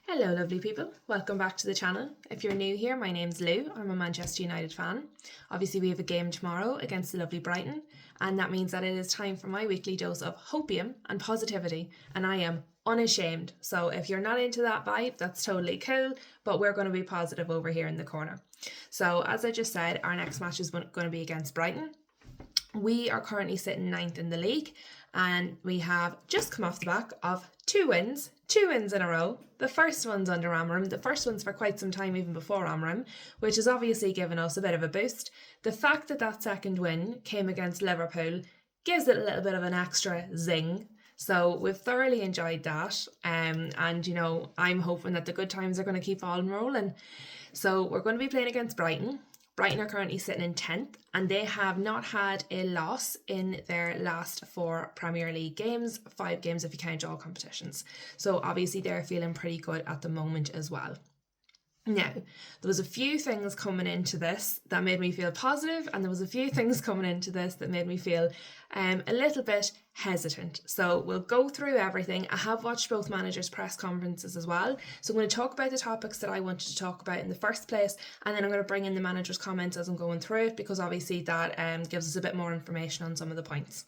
Hello lovely people, welcome back to the channel. If you're new here, my name's Lou, I'm a Manchester United fan. Obviously we have a game tomorrow against the lovely Brighton, and that means that it is time for my weekly dose of hopium and positivity, and I am unashamed. So if you're not into that vibe, that's totally cool, but we're going to be positive over here in the corner. So as I just said, our next match is going to be against Brighton. We are currently sitting 9th in the league, and we have just come off the back of two wins in a row. The first one's under Amram, the first one's for quite some time even before Amram, which has obviously given us a bit of a boost. The fact that that second win came against Liverpool gives it a little bit of an extra zing. So we've thoroughly enjoyed that, and I'm hoping that the good times are going to keep on rolling. So we're going to be playing against Brighton. Brighton are currently sitting in 10th, and they have not had a loss in their last 4 Premier League games, 5 games if you count all competitions. So obviously they're feeling pretty good at the moment as well. Now, there was a few things coming into this that made me feel positive, and there was a few things coming into this that made me feel a little bit hesitant. So we'll go through everything. I have watched both managers' press conferences as well. So I'm going to talk about the topics that I wanted to talk about in the first place, and then I'm going to bring in the managers' comments as I'm going through it, because obviously that gives us a bit more information on some of the points.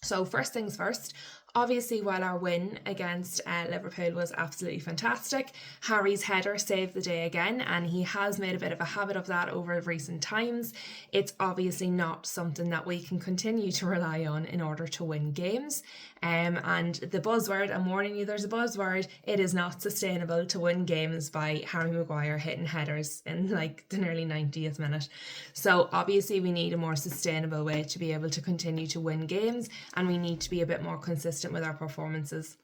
So first things first, obviously while our win against Liverpool was absolutely fantastic, Harry's header saved the day again, and he has made a bit of a habit of that over recent times. It's obviously not something that we can continue to rely on in order to win games. And the buzzword, I'm warning you, there's a buzzword, it is not sustainable to win games by Harry Maguire hitting headers in like the nearly 90th minute. So obviously we need a more sustainable way to be able to continue to win games, and we need to be a bit more consistent with our performances.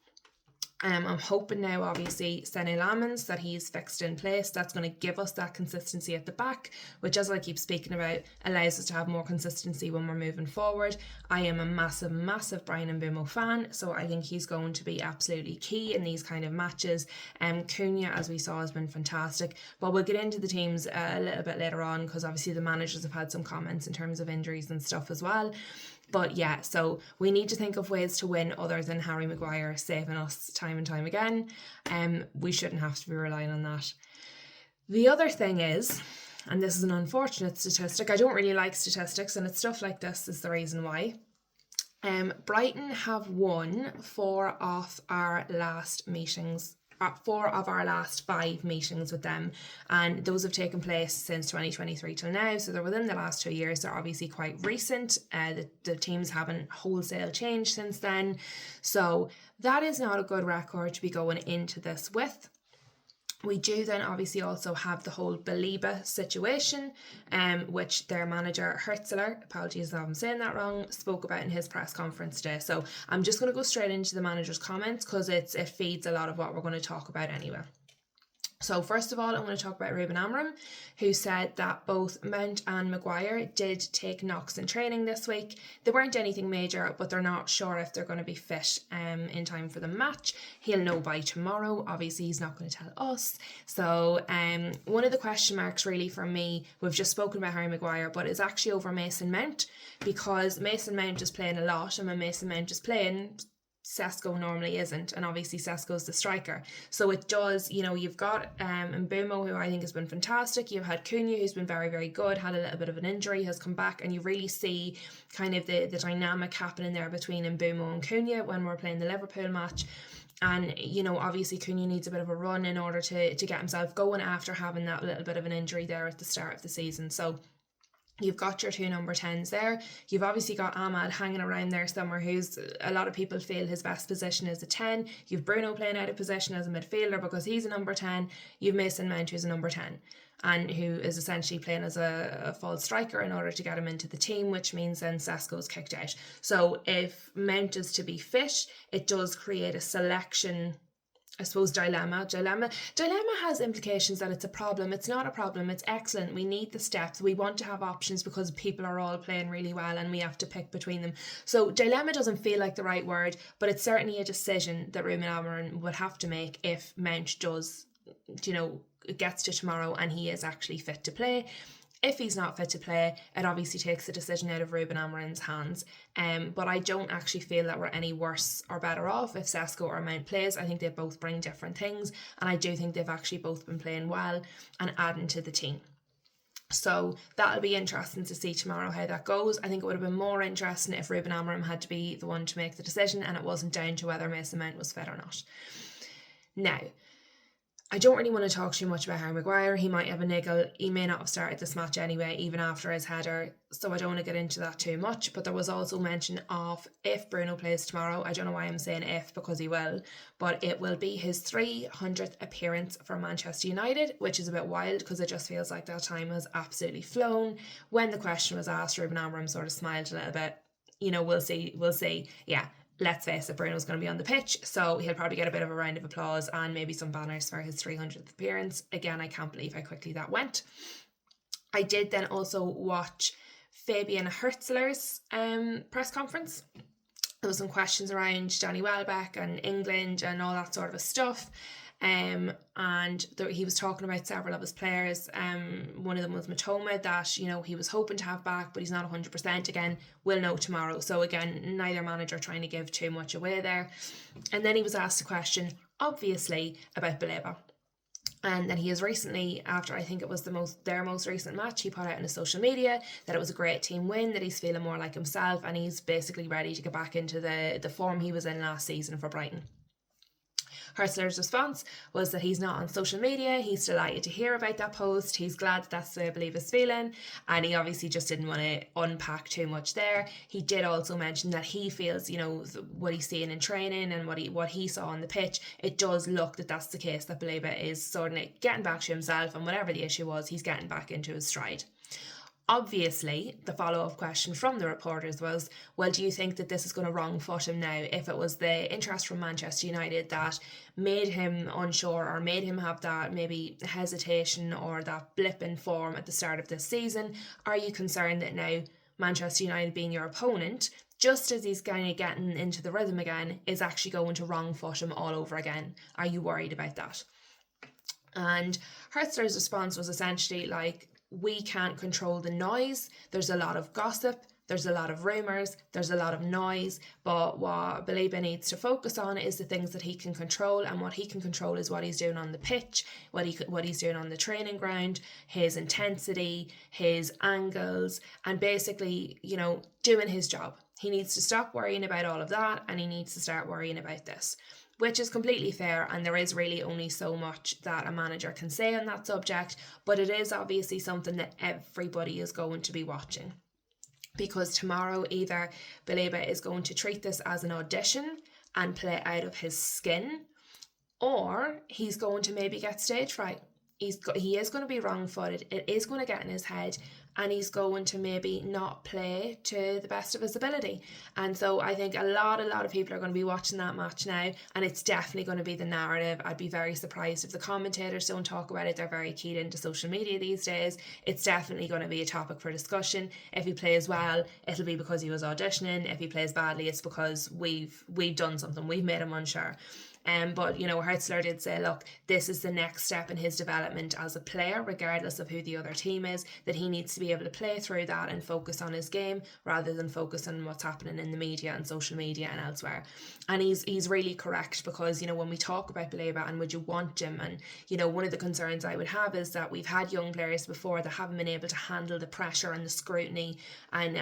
I'm hoping now, obviously, Sene Lamans, that he's fixed in place. That's going to give us that consistency at the back, which, as I keep speaking about, allows us to have more consistency when we're moving forward. I am a massive Brian Mbeumo fan, so I think he's going to be absolutely key in these kind of matches. Cunha, as we saw, has been fantastic, but we'll get into the teams a little bit later on, because obviously the managers have had some comments in terms of injuries and stuff as well. But yeah, so we need to think of ways to win other than Harry Maguire saving us time and time again. We shouldn't have to be relying on that. The other thing is, and this is an unfortunate statistic, I don't really like statistics, and it's stuff like this is the reason why. Brighton have won 4 of our last meetings. 4 of our last 5 meetings with them, and those have taken place since 2023 till now, so they're within the last 2 years. They're obviously quite recent. The teams haven't wholesale changed since then, so that is not a good record to be going into this with. We do then obviously also have the whole Baliba situation, which their manager Hertzler, apologies if I'm saying that wrong, spoke about in his press conference today. So I'm just going to go straight into the manager's comments, because it feeds a lot of what we're going to talk about anyway. So first of all, I'm going to talk about Ruben Amram, who said that both Mount and Maguire did take knocks in training this week. They weren't anything major, but they're not sure if they're going to be fit in time for the match. He'll know by tomorrow. Obviously, he's not going to tell us. So one of the question marks really for me, we've just spoken about Harry Maguire, but it's actually over Mason Mount, because Mason Mount is playing a lot, and when Mason Mount is playing, Sesko normally isn't, and obviously Sesko's the striker. So it does, you've got Mbeumo, who I think has been fantastic. You've had Cunha, who's been very, very good, had a little bit of an injury, has come back, and you really see kind of the dynamic happening there between Mbeumo and Cunha when we're playing the Liverpool match. And, obviously Cunha needs a bit of a run in order to get himself going after having that little bit of an injury there at the start of the season. So you've got your 2 number 10s there. You've obviously got Ahmad hanging around there somewhere, who's, a lot of people feel his best position is a 10. You've Bruno playing out of position as a midfielder because he's a number 10. You've Mason Mount, who's a number 10, and who is essentially playing as a false striker in order to get him into the team, which means then Sesko's kicked out. So if Mount is to be fit, it does create a selection, I suppose, dilemma. Dilemma has implications that it's a problem. It's not a problem. It's excellent. We need the steps. We want to have options because people are all playing really well and we have to pick between them. So dilemma doesn't feel like the right word, but it's certainly a decision that Ruben Amorim would have to make if Mount does, gets to tomorrow and he is actually fit to play. If he's not fit to play, it obviously takes the decision out of Ruben Amorim's hands. But I don't actually feel that we're any worse or better off if Sesko or Mount plays. I think they both bring different things, and I do think they've actually both been playing well and adding to the team. So that'll be interesting to see tomorrow how that goes. I think it would have been more interesting if Ruben Amorim had to be the one to make the decision and it wasn't down to whether Mason Mount was fit or not. Now, I don't really want to talk too much about Harry Maguire. He might have a niggle. He may not have started this match anyway, even after his header. So I don't want to get into that too much. But there was also mention of if Bruno plays tomorrow. I don't know why I'm saying if, because he will. But it will be his 300th appearance for Manchester United, which is a bit wild because it just feels like that time has absolutely flown. When the question was asked, Ruben Amorim sort of smiled a little bit. We'll see. Yeah. Let's face it, Bruno's going to be on the pitch, so he'll probably get a bit of a round of applause and maybe some banners for his 300th appearance. Again, I can't believe how quickly that went. I did then also watch Fabian Hürzeler's press conference. There was some questions around Danny Welbeck and England and all that sort of stuff. And he was talking about several of his players. One of them was Matoma, that he was hoping to have back, but he's not 100%. Again, we'll know tomorrow. So again, neither manager trying to give too much away there. And then he was asked a question, obviously, about Baleba. And then he has recently, after I think it was their most recent match, he put out on his social media that it was a great team win, that he's feeling more like himself, and he's basically ready to get back into the form he was in last season for Brighton. Hürzeler's response was that he's not on social media. He's delighted to hear about that post. He's glad that's the way I believe is feeling, and he obviously just didn't want to unpack too much there. He did also mention that he feels, what he's seeing in training and what he saw on the pitch, it does look that that's the case, that Baleba is sort of getting back to himself, and whatever the issue was, he's getting back into his stride. Obviously, the follow-up question from the reporters was, well, do you think that this is going to wrong foot him now? If it was the interest from Manchester United that made him unsure or made him have that maybe hesitation or that blip in form at the start of this season, are you concerned that now Manchester United being your opponent, just as he's kind of getting into the rhythm again, is actually going to wrong foot him all over again? Are you worried about that? And Hürzeler's response was essentially like, we can't control the noise. There's a lot of gossip, there's a lot of rumours, there's a lot of noise, but what Baleba needs to focus on is the things that he can control, and what he can control is what he's doing on the pitch, what he's doing on the training ground, his intensity, his angles, and basically, doing his job. He needs to stop worrying about all of that, and he needs to start worrying about this, which is completely fair, and there is really only so much that a manager can say on that subject, but it is obviously something that everybody is going to be watching, because tomorrow either Baleba is going to treat this as an audition and play out of his skin, or he's going to maybe get stage fright. He is going to be wrong-footed, it is going to get in his head, and he's going to maybe not play to the best of his ability. And so I think a lot of people are going to be watching that match now, and it's definitely going to be the narrative. I'd be very surprised if the commentators don't talk about it. They're very keyed into social media these days. It's definitely going to be a topic for discussion. If he plays well, it'll be because he was auditioning. If he plays badly, it's because we've done something. We've made him unsure. But Hürzeler did say, look, this is the next step in his development as a player, regardless of who the other team is, that he needs to be able to play through that and focus on his game rather than focus on what's happening in the media and social media and elsewhere. And he's really correct, because when we talk about Baleba and would you want him, and one of the concerns I would have is that we've had young players before that haven't been able to handle the pressure and the scrutiny and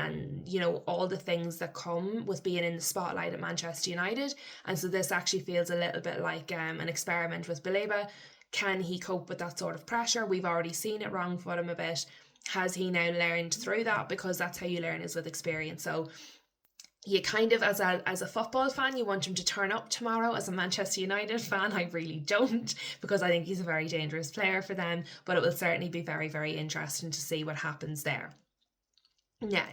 all the things that come with being in the spotlight at Manchester United. And so this actually feels a little bit like an experiment with Baleba. Can he cope with that sort of pressure? We've already seen it wrong foot him a bit. Has he now learned through that? Because that's how you learn, is with experience. So you kind of, as a football fan, you want him to turn up tomorrow. As a Manchester United fan, I really don't, because I think he's a very dangerous player for them, but it will certainly be very, very interesting to see what happens there. Now,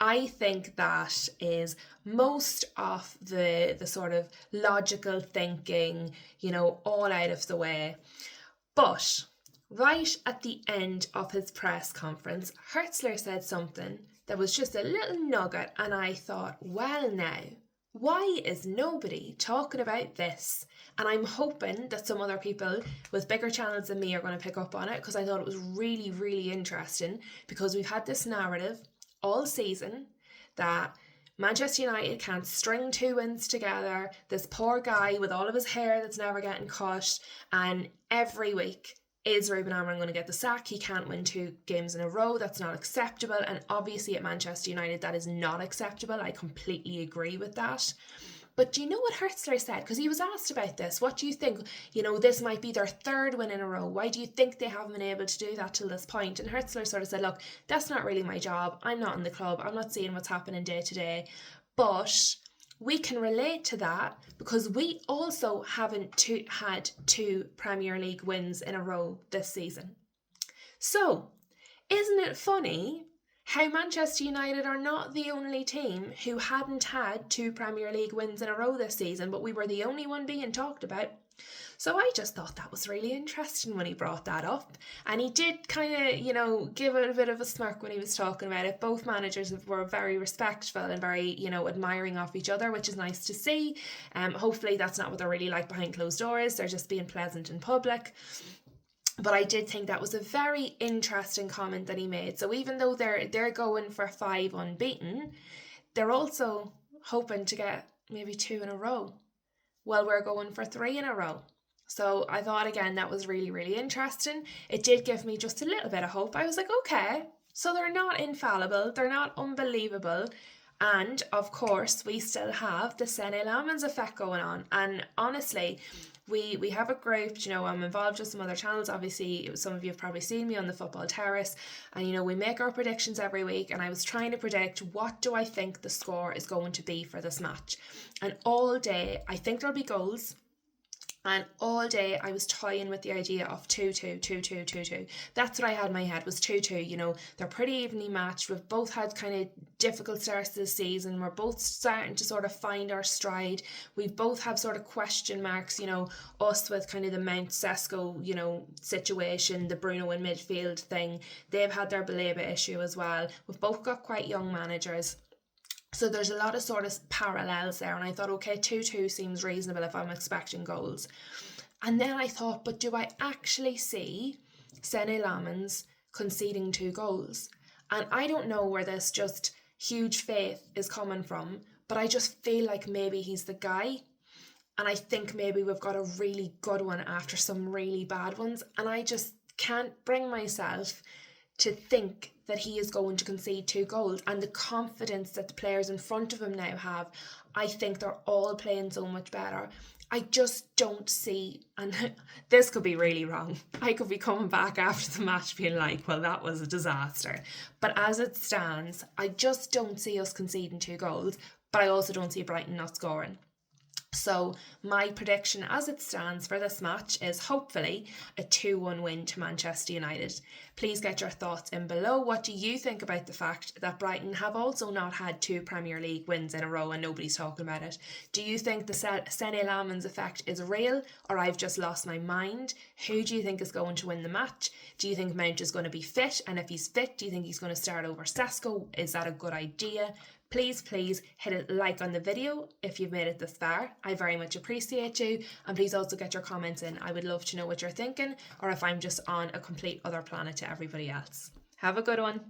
I think that is most of the sort of logical thinking, all out of the way. But right at the end of his press conference, Hürzeler said something that was just a little nugget, and I thought, well now, why is nobody talking about this? And I'm hoping that some other people with bigger channels than me are going to pick up on it, because I thought it was really, really interesting, because we've had this narrative all season that Manchester United can't string 2 wins together. This poor guy with all of his hair that's never getting cut, and every week, is Ruben Amorim going to get the sack? He can't win 2 games in a row. That's not acceptable. And obviously at Manchester United, that is not acceptable. I completely agree with that. But do you know what Hertzler said? Because he was asked about this. What do you think? This might be their 3rd win in a row. Why do you think they haven't been able to do that till this point? And Hertzler sort of said, look, that's not really my job. I'm not in the club. I'm not seeing what's happening day to day. But we can relate to that because we also haven't had 2 Premier League wins in a row this season. So, isn't it funny how Manchester United are not the only team who hadn't had 2 Premier League wins in a row this season, but we were the only one being talked about? So I just thought that was really interesting when he brought that up. And he did kind of, give it a bit of a smirk when he was talking about it. Both managers were very respectful and very, admiring of each other, which is nice to see. Hopefully that's not what they're really like behind closed doors. They're just being pleasant in public. But I did think that was a very interesting comment that he made. So even though they're going for 5 unbeaten, they're also hoping to get maybe 2 in a row. Well, we're going for 3 in a row. So I thought, again, that was really, really interesting. It did give me just a little bit of hope. I was like, okay, so they're not infallible. They're not unbelievable. And, of course, we still have the Sene Lammens effect going on. And honestly, we have a group, I'm involved with some other channels. Obviously, some of you have probably seen me on the Football Terrace. And, we make our predictions every week. And I was trying to predict, what do I think the score is going to be for this match? And all day, I think there'll be goals. And all day I was toying with the idea of 2-2, 2-2, 2-2. That's what I had in my head, was 2-2. They're pretty evenly matched. We've both had kind of difficult starts to the season. We're both starting to sort of find our stride. We both have sort of question marks, us with kind of the Mount Sesko, situation, the Bruno in midfield thing. They've had their Baleba issue as well. We've both got quite young managers. So there's a lot of sort of parallels there, and I thought, okay, 2-2 seems reasonable if I'm expecting goals. And then I thought, but do I actually see Sene Lammens conceding 2 goals? And I don't know where this just huge faith is coming from, but I just feel like maybe he's the guy. And I think maybe we've got a really good one after some really bad ones. And I just can't bring myself to think that he is going to concede 2 goals, and the confidence that the players in front of him now have, I think they're all playing so much better. I just don't see, and this could be really wrong. I could be coming back after the match being like, well, that was a disaster. But as it stands, I just don't see us conceding 2 goals, but I also don't see Brighton not scoring. So my prediction as it stands for this match is hopefully a 2-1 win to Manchester United. Please get your thoughts in below. What do you think about the fact that Brighton have also not had 2 Premier League wins in a row and nobody's talking about it? Do you think the Sene Lammens effect is real, or I've just lost my mind? Who do you think is going to win the match? Do you think Mount is going to be fit? And if he's fit, do you think he's going to start over Sesko? Is that a good idea? Please hit a like on the video if you've made it this far. I very much appreciate you. And please also get your comments in. I would love to know what you're thinking, or if I'm just on a complete other planet to everybody else. Have a good one.